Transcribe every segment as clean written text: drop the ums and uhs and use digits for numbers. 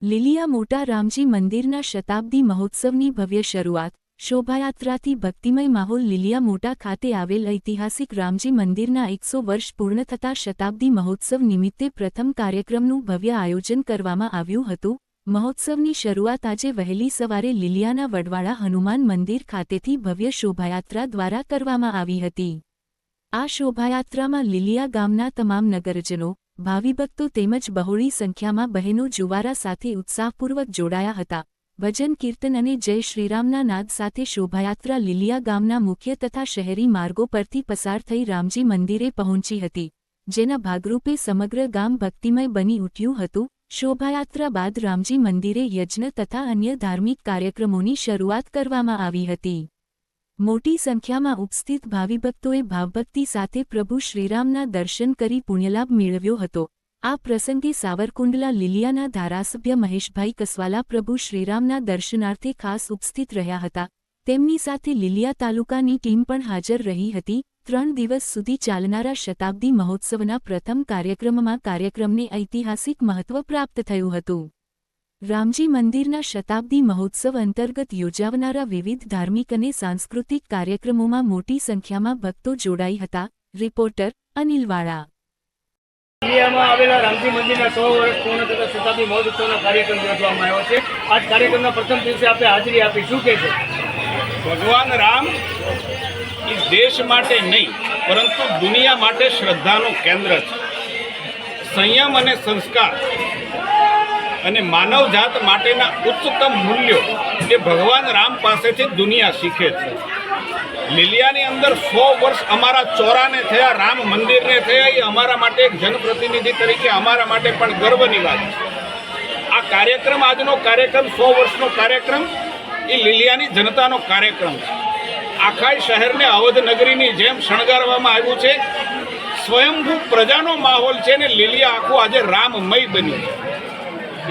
લીલિયા મોટા રામજી મંદિરના શતાબ્દી મહોત્સવની ભવ્ય શરૂઆત શોભાયાત્રાથી ભક્તિમય માહોલ લીલિયા મોટા ખાતે આવેલ ઐતિહાસિક રામજી મંદિરના 100 વર્ષ પૂર્ણ થતા શતાબ્દી મહોત્સવ નિમિત્તે પ્રથમ કાર્યક્રમનું ભવ્ય આયોજન કરવામાં આવ્યું હતું। મહોત્સવની શરૂઆત આજે વહેલી સવારે લીલિયાના વડવાળા હનુમાન મંદિર ખાતેથી ભવ્ય શોભાયાત્રા દ્વારા કરવામાં આવી હતી। આ શોભાયાત્રામાં લીલિયા ગામના તમામ નગરજનો, ભાવિભક્તો તેમજ બહોળી સંખ્યામાં બહેનો જુવારા સાથે ઉત્સાહપૂર્વક જોડાયા હતા। ભજન કીર્તન અને જય શ્રીરામના નાદ સાથે શોભાયાત્રા લીલિયા ગામના મુખ્ય તથા શહેરી માર્ગો પરથી પસાર થઈ રામજી મંદિરે પહોંચી હતી, જેના ભાગરૂપે સમગ્ર ગામ ભક્તિમય બની ઉઠ્યું હતું। શોભાયાત્રા બાદ રામજી મંદિરે યજ્ઞ તથા અન્ય ધાર્મિક કાર્યક્રમોની શરૂઆત કરવામાં આવી હતી। મોટી સંખ્યામાં ઉપસ્થિત ભાવિભક્તોએ ભાવભક્તિ સાથે પ્રભુ શ્રીરામના દર્શન કરી પુણ્યલાભ મેળવ્યો હતો। આ પ્રસંગે સાવરકુંડલા લીલિયાના ધારાસભ્ય મહેશભાઈ કસવાલા પ્રભુ શ્રીરામના દર્શનાર્થે ખાસ ઉપસ્થિત રહ્યા હતા। તેમની સાથે લીલિયા તાલુકાની ટીમ પણ હાજર રહી હતી। 3 દિવસ સુધી ચાલનારા શતાબ્દી મહોત્સવના પ્રથમ કાર્યક્રમમાં કાર્યક્રમને ઐતિહાસિક મહત્વ પ્રાપ્ત થયું હતું। રામજી મંદિરના શતાબ્દી મહોત્સવ અંતર્ગત યોજાવનારા વિવિધ ધાર્મિક અને સાંસ્કૃતિક કાર્યક્રમોમાં મોટી સંખ્યામાં ભક્તો જોડાઈ હતા। રિપોર્ટર અનિલ વાળા। લીલિયામાં આવેલા રામજી મંદિરના 100 વર્ષ પૂર્ણ થતા શતાબ્દી મહોત્સવનો કાર્યક્રમ યોજવામાં આવ્યો છે। આ કાર્યક્રમના પ્રથમ દિવસે આપણે હાજરી આપી, શું કહેશો? ભગવાન રામ એ દેશ માટે નહીં પરંતુ દુનિયા માટે શ્રદ્ધાનું કેન્દ્ર છે। સંયમ અને સંસ્કાર અને માનવજાત માટેના ઉચ્ચતમ મૂલ્યો એ ભગવાન રામ પાસેથી દુનિયા શીખે છે। લીલિયાની અંદર 100 વર્ષ અમારા ચોરાને થયા, રામ મંદિરને થયા, એ અમારા માટે એક જનપ્રતિનિધિ તરીકે અમારા માટે પણ ગર્વની વાત છે। આ કાર્યક્રમ, આજનો કાર્યક્રમ 100 વર્ષનો કાર્યક્રમ એ લીલિયાની જનતાનો કાર્યક્રમ છે। આખા શહેરને અવધ નગરીની જેમ શણગારવામાં આવ્યું છે। સ્વયંભૂ પ્રજાનો માહોલ છે ને લીલિયા આખું આજે રામમય બન્યું છે।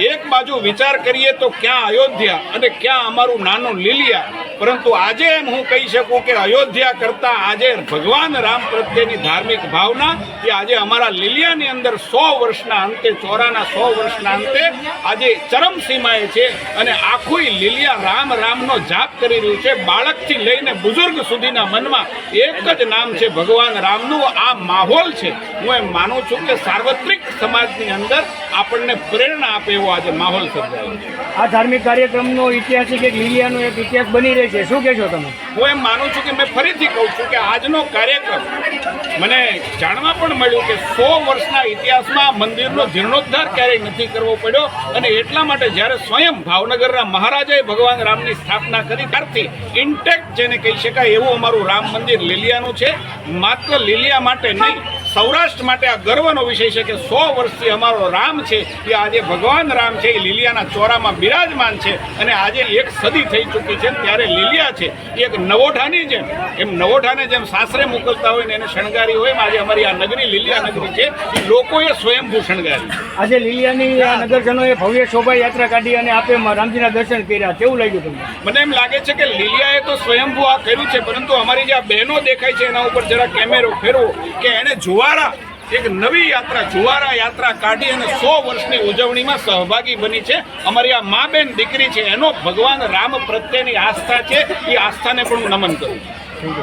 એક બાજુ વિચાર કરીએ તો ક્યાં અયોધ્યા અને ક્યાં અમારું નાનું લીલિયા, પરંતુ આજે એમ હું કહી શકું કે અયોધ્યા કરતાં આજે ભગવાન રામ પ્રત્યેની ધાર્મિક ભાવના એ આજે અમારા લીલિયાની અંદર 100 વર્ષના અંતે, ચોરાના 100 વર્ષના અંતે આજે ચરમસીમાએ છે અને આખું લીલિયા રામ રામનો જાપ કરી રહ્યું છે। બાળકથી લઈને બુઝુર્ગ સુધીના મનમાં એક જ નામ છે ભગવાન રામનું। આ માહોલ છે, હું એમ માનું છું કે સાર્વત્રિક સમાજની અંદર આપણને પ્રેરણા આપે એવો આજે માહોલ સર્જાયો છે। આ ધાર્મિક કાર્યક્રમનો ઐતિહાસિક એક લીલિયાનો એક ઇતિહાસ બની રહે છે, શું કહેશો તમે? હું એમ માનું છું કે મેં ફરીથી કહું છું કે આજનો કાર્યક્રમ મને જાણવા પણ મળ્યું કે 100 વર્ષના ઇતિહાસમાં મંદિરનો જીર્ણોદ્ધાર ક્યારેય નથી કરવો પડ્યો અને એટલા માટે જ્યારે સ્વયં ભાવનગરના મહારાજાએ ભગવાન રામની સ્થાપના કરી ત્યારથી ઇન્ટેક્ટ જેને કહી શકાય એવું અમારું રામ મંદિર લીલિયાનું છે। માત્ર લીલિયા માટે નહીં, સૌરાષ્ટ્ર માટે આ ગર્વનો વિષય છે કે 100 વર્ષથી અમારો રામ છે એ આજે ભગવાન રામ છે એ લીલિયાના ચોરામાં બિરાજમાન છે અને આજે 1 સદી થઈ ચૂકી છે। ત્યારે લીલિયા છે એ એક નવોઠાની જેમ, એમ નવોઠાને જેમ સાસરે મોકલતા હોય ને એને શણગારી હોય, એમ આજે અમારી આ નગરી લીલિયા નગરી છે એ લોકોએ સ્વયંભૂ શણગારી। આજે લીલિયાની નગરજનોએ ભવ્ય શોભાયાત્રા કાઢી અને આપે રામજીના દર્શન કર્યા, કેવું લાગ્યું તમને? મને એમ લાગે છે કે લીલિયાએ તો સ્વયંભૂ આ કર્યું છે, પરંતુ અમારી જે આ બહેનો દેખાય છે એના ઉપર જરા કેમેરો ફેરવો કે એને જુવારા, એક નવી યાત્રા, જુવારા યાત્રા કાઢી અને 100 વર્ષની ઉજવણીમાં સહભાગી બની છે। અમારી આ મા બેન દીકરી છે, એનો ભગવાન રામ પ્રત્યેની આસ્થા છે, એ આસ્થાને પણ હું નમન કરું છું।